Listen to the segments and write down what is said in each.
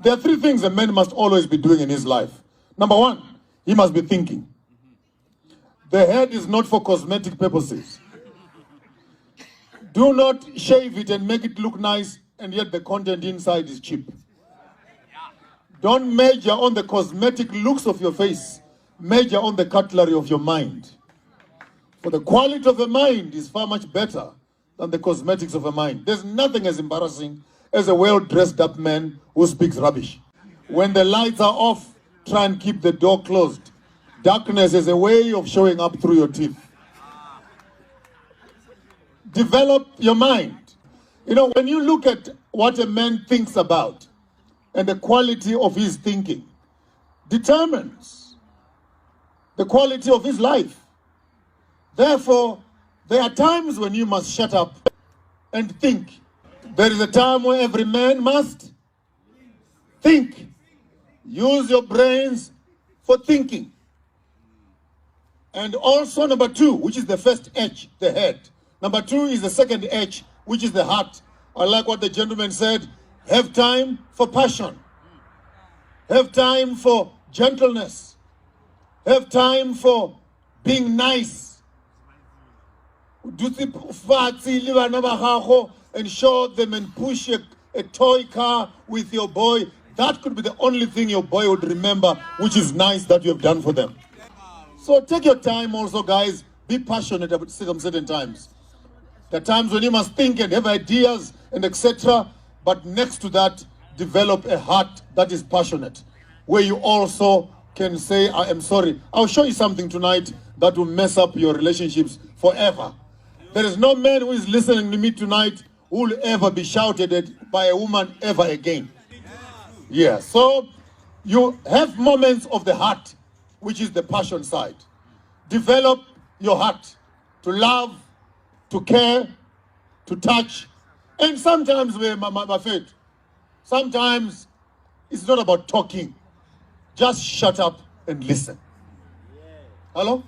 There are three things a man must always be doing in his life. Number one, he must be thinking. The head is not for cosmetic purposes. Do not shave it and make it look nice, and yet the content inside is cheap. Don't measure on the cosmetic looks of your face. Measure on the cutlery of your mind. For the quality of a mind is far much better than the cosmetics of a mind. There's nothing as embarrassing as a well-dressed up man who speaks rubbish. When the lights are off, try and keep the door closed. Darkness is a way of showing up through your teeth. Develop your mind. You know, when you look at what a man thinks about and the quality of his thinking determines the quality of his life. Therefore, there are times when you must shut up and think. There is a time where every man must think. Use your brains for thinking. And also number two, which is the first H, the head. Number two is the second H, which is the heart. I like what the gentleman said. Have time for passion. Have time for gentleness. Have time for being nice. And show them and push a toy car with your boy. That could be the only thing your boy would remember, which is nice that you have done for them. So take your time also, guys. Be passionate at some certain times. There are times when you must think and have ideas and etc. But next to that, develop a heart that is passionate, where you also can say, I am sorry. I'll show you something tonight that will mess up your relationships forever. There is no man who is listening to me tonight who will ever be shouted at by a woman ever again. Yeah, so you have moments of the heart, which is the passion side. Develop your heart to love, to care, to touch. And sometimes, my faith, sometimes it's not about talking. Just shut up and listen. Hello?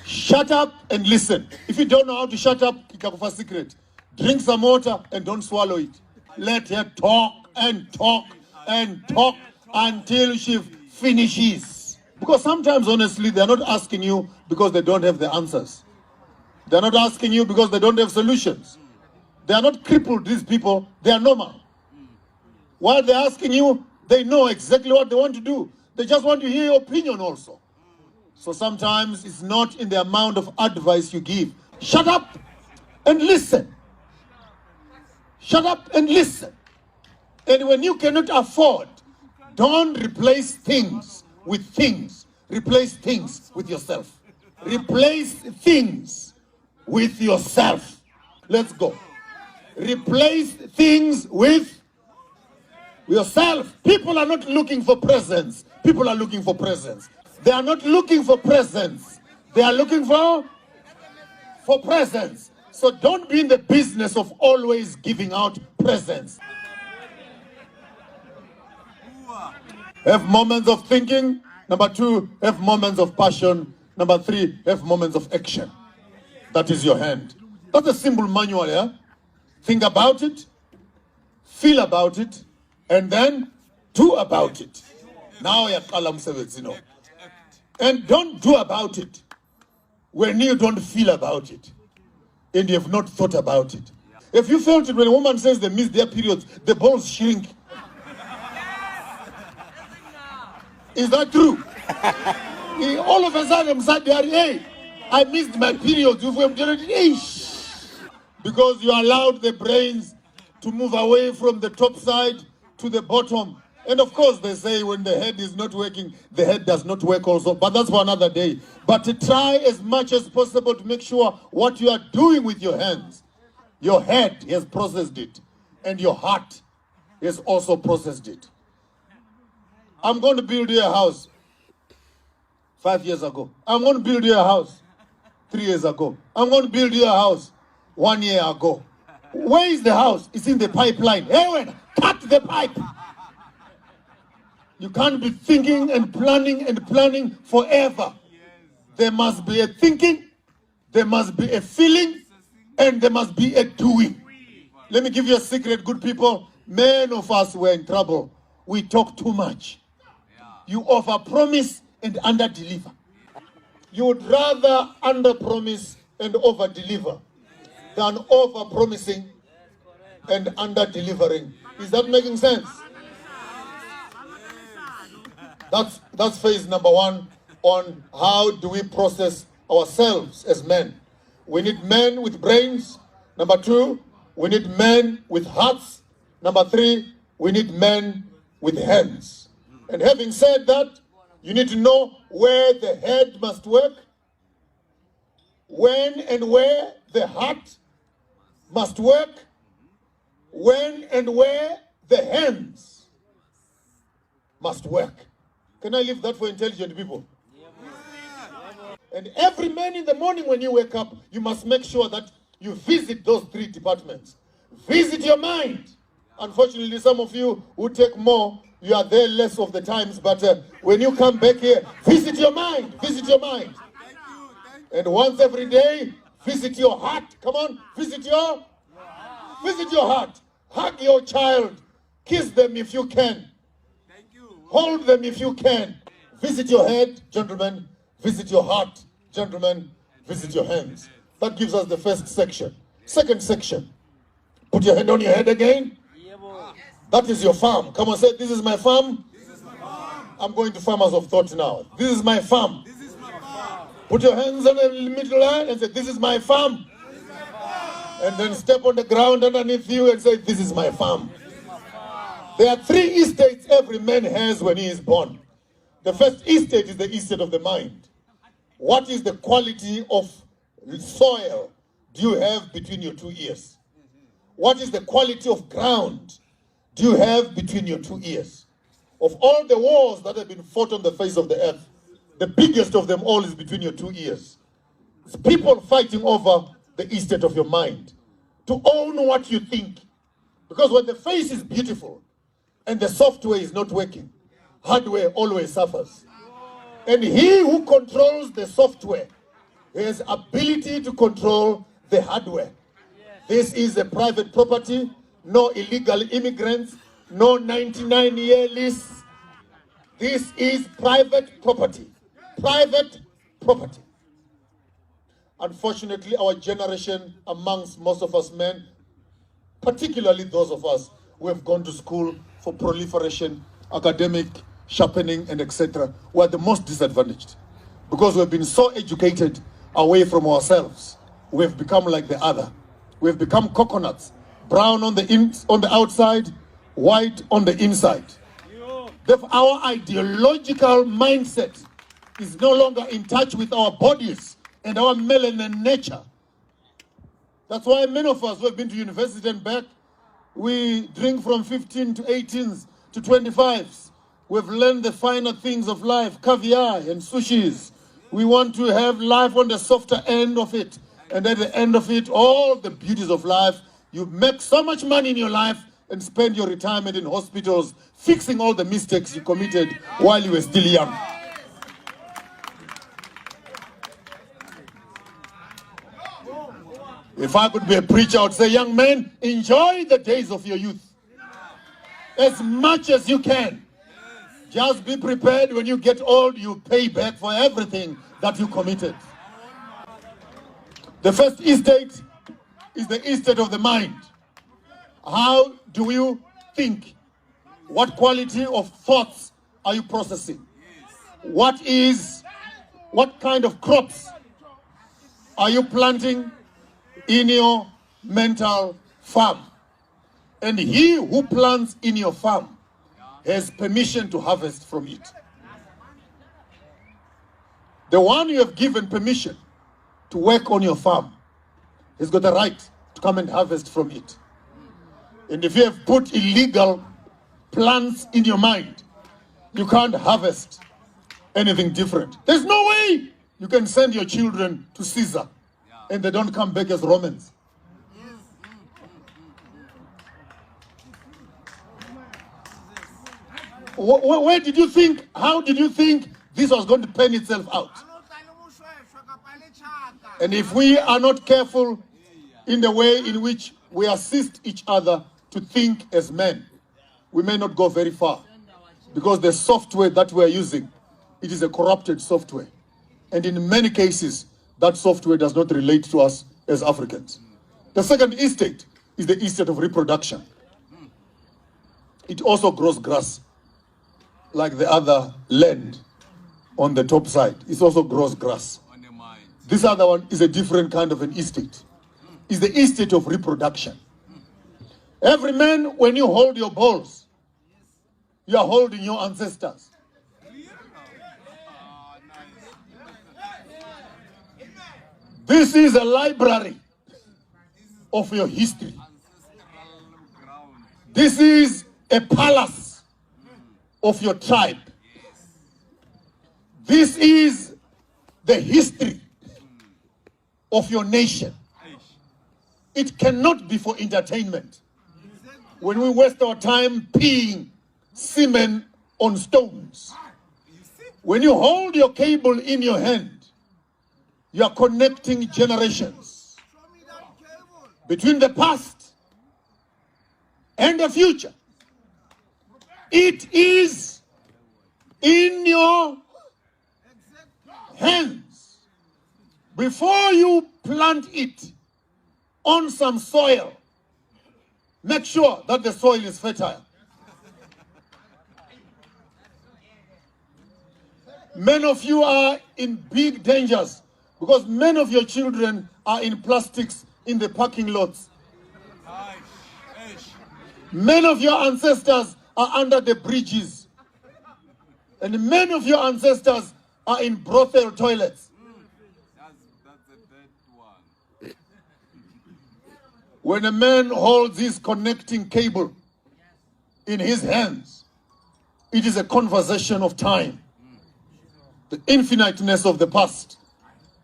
Shut up and listen. If you don't know how to shut up, kikakufa secret. Drink some water and don't swallow it. Let her talk and talk and talk until she finishes. Because sometimes, honestly, they're not asking you because they don't have the answers. They're not asking you because they don't have solutions. They are not crippled, these people. They are normal. While they're asking you, they know exactly what they want to do. They just want to hear your opinion also. So sometimes it's not in the amount of advice you give. Shut up and listen. Shut up and listen. And when you cannot afford, don't replace things with things. Replace things with yourself. Replace things with yourself. Let's go. Replace things with yourself. People are not looking for presents. People are looking for presents. They are not looking for presents. They are looking for presents. So don't be in the business of always giving out presents. Have moments of thinking. Number two, have moments of passion. Number three, have moments of action. That is your hand. That's a simple manual, yeah? Think about it, feel about it, and then do about it. Now you're you know. And don't do about it when you don't feel about it and you have not thought about it. If you felt it when a woman says they miss their periods, the balls shrink. Is that true? All of a sudden, hey, I missed my periods. Because you allowed the brains to move away from the top side to the bottom. And of course, they say when the head is not working, the head does not work also. But that's for another day. But to try as much as possible to make sure what you are doing with your hands, your head has processed it. And your heart has also processed it. I'm going to build you a house 5 years ago. I'm going to build you a house 3 years ago. I'm going to build you a house 1 year ago. Where is the house? It's in the pipeline. Hey, cut the pipe. You can't be thinking and planning forever. There must be a thinking, there must be a feeling, and there must be a doing. Let me give you a secret, good people. many of us were in trouble. We talk too much. You overpromise and underdeliver. You would rather underpromise and overdeliver than overpromising and underdelivering. Is that making sense? That's phase number one on how do we process ourselves as men. We need men with brains. Number two, we need men with hearts. Number three, we need men with hands. And having said that, you need to know where the head must work, when and where the heart must work, when and where the hands must work. Can I leave that for intelligent people? And every man in the morning when you wake up, you must make sure that you visit those three departments. Visit your mind. Unfortunately, some of you who take more, you are there less of the times, but when you come back here, visit your mind. Visit your mind. And once every day, visit your heart. Come on, visit your heart. Hug your child. Kiss them if you can. Hold them if you can. Visit your head, gentlemen. Visit your heart, gentlemen. Visit your hands. That gives us the first section. Second section. Put your hand on your head again. That is your farm. Come on, say, this is my farm. I'm going to farmers of thought now. This is my farm. Put your hands on the middle line and say, this is my farm. And then step on the ground underneath you and say, this is my farm. There are three estates every man has when he is born. The first estate is the estate of the mind. What is the quality of soil do you have between your two ears? What is the quality of ground do you have between your two ears? Of all the wars that have been fought on the face of the earth, the biggest of them all is between your two ears. It's people fighting over the estate of your mind. To own what you think. Because when the face is beautiful and the software is not working, hardware always suffers. And he who controls the software has ability to control the hardware. This is a private property, no illegal immigrants, no 99-year lease. This is private property. Private property. Unfortunately, our generation, amongst most of us men, particularly those of us who have gone to school for proliferation, academic, sharpening, and etc., we are the most disadvantaged. Because we've been so educated away from ourselves. We've become like the other. We've become coconuts, brown on the outside, white on the inside. Therefore, our ideological mindset is no longer in touch with our bodies and our melanin nature. That's why many of us who have been to university and back, we drink from 15 to 18s to 25s. We've learned the finer things of life, caviar and sushis. We want to have life on the softer end of it. And at the end of it, all the beauties of life. You make so much money in your life and spend your retirement in hospitals fixing all the mistakes you committed while you were still young. If I could be a preacher, I would say, young men, enjoy the days of your youth as much as you can. Just be prepared when you get old, you pay back for everything that you committed. The first estate is the estate of the mind. How do you think? What quality of thoughts are you processing? What kind of crops are you planting in your mental farm? And he who plants in your farm has permission to harvest from it. The one you have given permission to work on your farm has got the right to come and harvest from it. And if you have put illegal plants in your mind, you can't harvest anything different. There's no way you can send your children to Caesar and they don't come back as Romans. Where did you think, how did you think this was going to pan itself out? And if we are not careful in the way in which we assist each other to think as men, we may not go very far, because the software that we're using, it is a corrupted software. And in many cases, that software does not relate to us as Africans. The second estate is the estate of reproduction. It also grows grass, like the other land on the top side. It also grows grass. This other one is a different kind of an estate. It's the estate of reproduction. Every man, when you hold your balls, you are holding your ancestors. This is a library of your history. This is a palace of your tribe. This is the history of your nation. It cannot be for entertainment. When we waste our time peeing semen on stones. When you hold your cable in your hand, you are connecting generations between the past and the future. It is in your hands. Before you plant it on some soil, make sure that the soil is fertile. Many of you are in big dangers because many of your children are in plastics in the parking lots. Many of your ancestors are under the bridges. And many of your ancestors are in brothel toilets. That's a bad one. When a man holds his connecting cable in his hands, it is a conversation of time. The infiniteness of the past,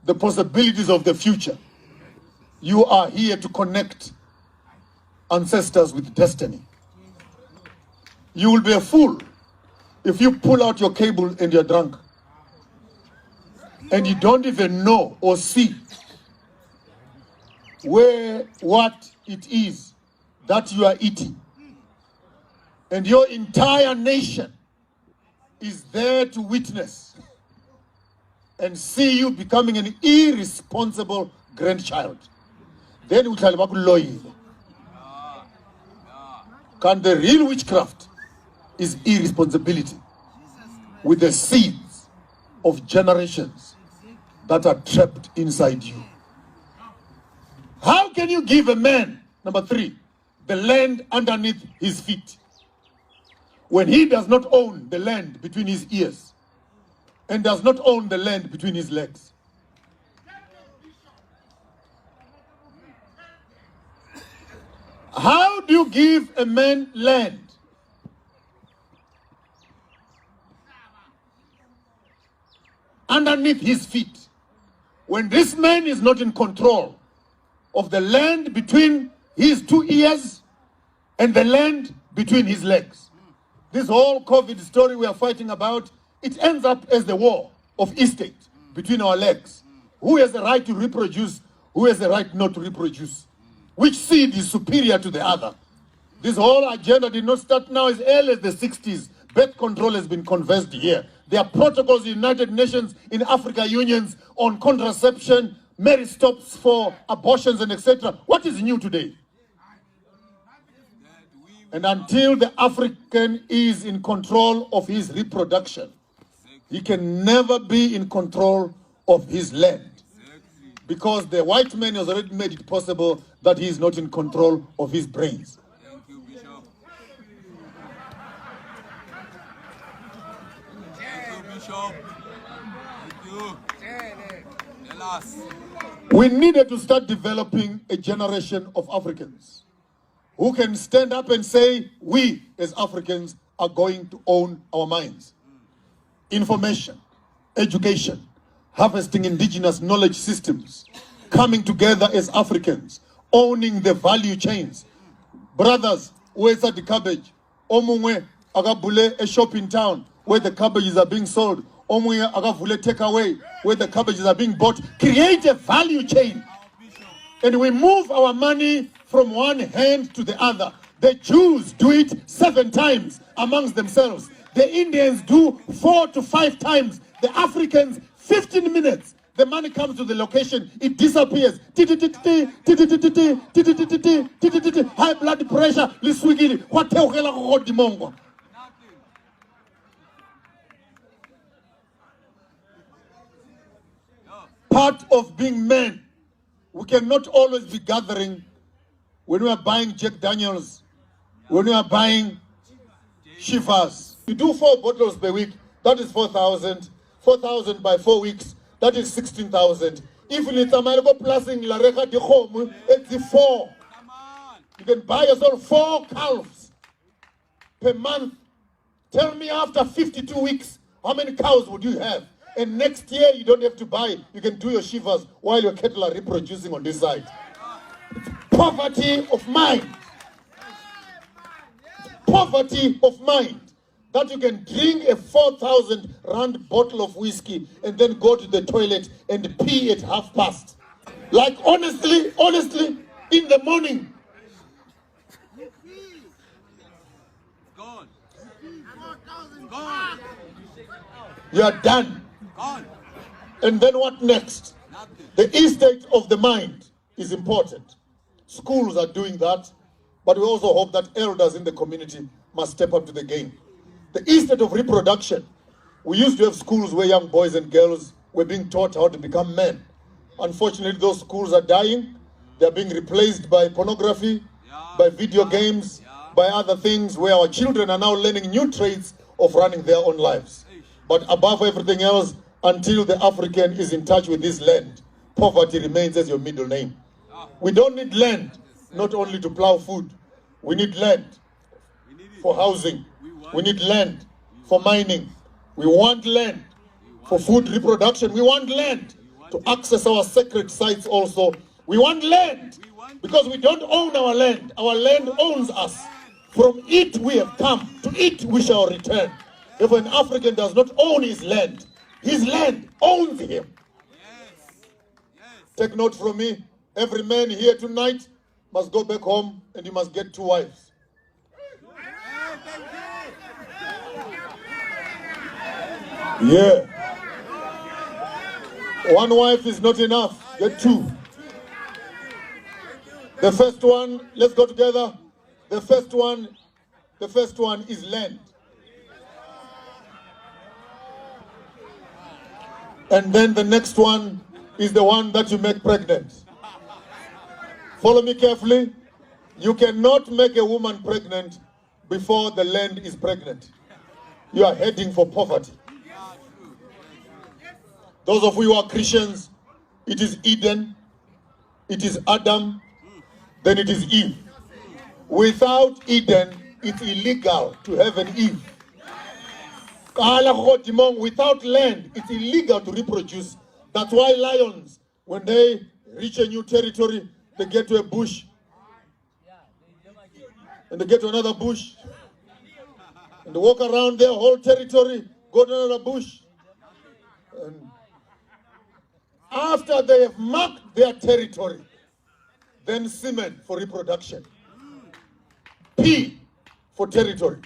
the possibilities of the future. You are here to connect ancestors with destiny. You will be a fool if you pull out your cable and you're drunk and you don't even know or see what it is that you are eating. And your entire nation is there to witness and see you becoming an irresponsible grandchild. Then we tell about loyal. Can the real witchcraft is irresponsibility with the seeds of generations that are trapped inside you. How can you give a man, number 3, the land underneath his feet when he does not own the land between his ears and does not own the land between his legs? How do you give a man land underneath his feet when this man is not in control of the land between his 2 ears and the land between his legs? This whole COVID story we are fighting about, it ends up as the war of estate between our legs. Who has the right to reproduce? Who has the right not to reproduce? Which seed is superior to the other? This whole agenda did not start now as early as the 60s. Birth control has been conversed here. There are protocols, United Nations, in Africa unions on contraception, marriage stops for abortions and etc. What is new today? And until the African is in control of his reproduction, he can never be in control of his land. Because the white man has already made it possible that he is not in control of his brains. Thank you, Bishop. Thank you, Bishop. Thank you. Tell us. We needed to start developing a generation of Africans who can stand up and say, we as Africans are going to own our minds. Information, education, harvesting indigenous knowledge systems, coming together as Africans, owning the value chains. Brothers, where's the cabbage? Omungwe agabule a shop in town where the cabbages are being sold. Omungwe agavule takeaway where the cabbages are being bought. Create a value chain. And we move our money from one hand to the other. The Jews do it 7 times amongst themselves. The Indians do 4 to 5 times. The Africans, 15 minutes. The money comes to the location, it disappears. High blood pressure, part of being men. We cannot always be gathering when we are buying Jack Daniels, when we are buying Shivas. You do 4 bottles per week, that is 4,000. 4,000 by 4 weeks, that is 16,000. Even it's America plusing La Reca de Home, it's the 4. You can buy yourself 4 calves per month. Tell me after 52 weeks, how many cows would you have? And next year, you don't have to buy. You can do your shivas while your cattle are reproducing on this side. It's poverty of mind. Poverty of mind. That you can drink a 4,000 rand bottle of whiskey and then go to the toilet and pee at past. Like honestly, in the morning. Gone. Gone. You are done. Gone. And then what next? Nothing. The estate of the mind is important. Schools are doing that, but we also hope that elders in the community must step up to the game. The estate of reproduction. We used to have schools where young boys and girls were being taught how to become men. Unfortunately, those schools are dying. They're being replaced by pornography, by video games, by other things where our children are now learning new trades of running their own lives. But above everything else, until the African is in touch with this land, poverty remains as your middle name. We don't need land, not only to plow food. We need land for housing. We need land for mining. We want land for food reproduction. We want land to access our sacred sites also. We want land because we don't own our land. Our land owns us. From it we have come. To it we shall return. If an African does not own his land owns him. Take note from me. Every man here tonight must go back home and he must get 2 wives. Yeah. 1 wife is not enough. Get 2. The first one, let's go together. The first one is land. And then the next one is the one that you make pregnant. Follow me carefully. You cannot make a woman pregnant before the land is pregnant. You are heading for poverty. Those of you who are Christians, it is Eden, it is Adam, then it is Eve. Without Eden, it's illegal to have an Eve. Without land, it's illegal to reproduce. That's why lions, when they reach a new territory, they get to a bush. And they get to another bush. And they walk around their whole territory, go to another bush. And after they have marked their territory, then semen for reproduction. P for territory.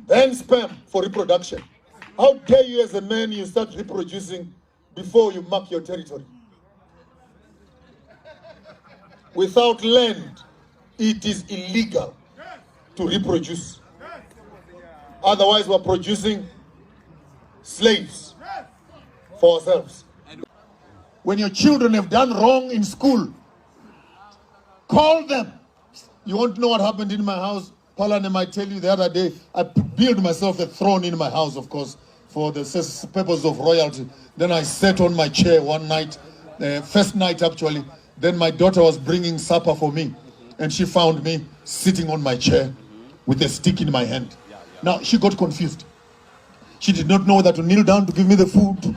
Then sperm for reproduction. How dare you as a man, you start reproducing before you mark your territory? Without land, it is illegal to reproduce. Otherwise, we're producing slaves for ourselves. When your children have done wrong in school, call them. You want to know what happened in my house? Paulane might tell you the other day, I built myself a throne in my house, of course, for the purpose of royalty. Then I sat on my chair one night, first night actually. Then my daughter was bringing supper for me, and she found me sitting on my chair with a stick in my hand. Now, she got confused. She did not know whether to kneel down to give me the food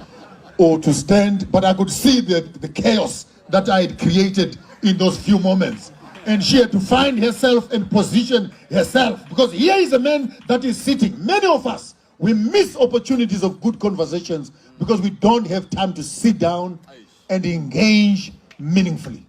or to stand, but I could see the chaos that I had created in those few moments. And she had to find herself and position herself, because here is a man that is sitting. Many of us, we miss opportunities of good conversations because we don't have time to sit down and engage meaningfully.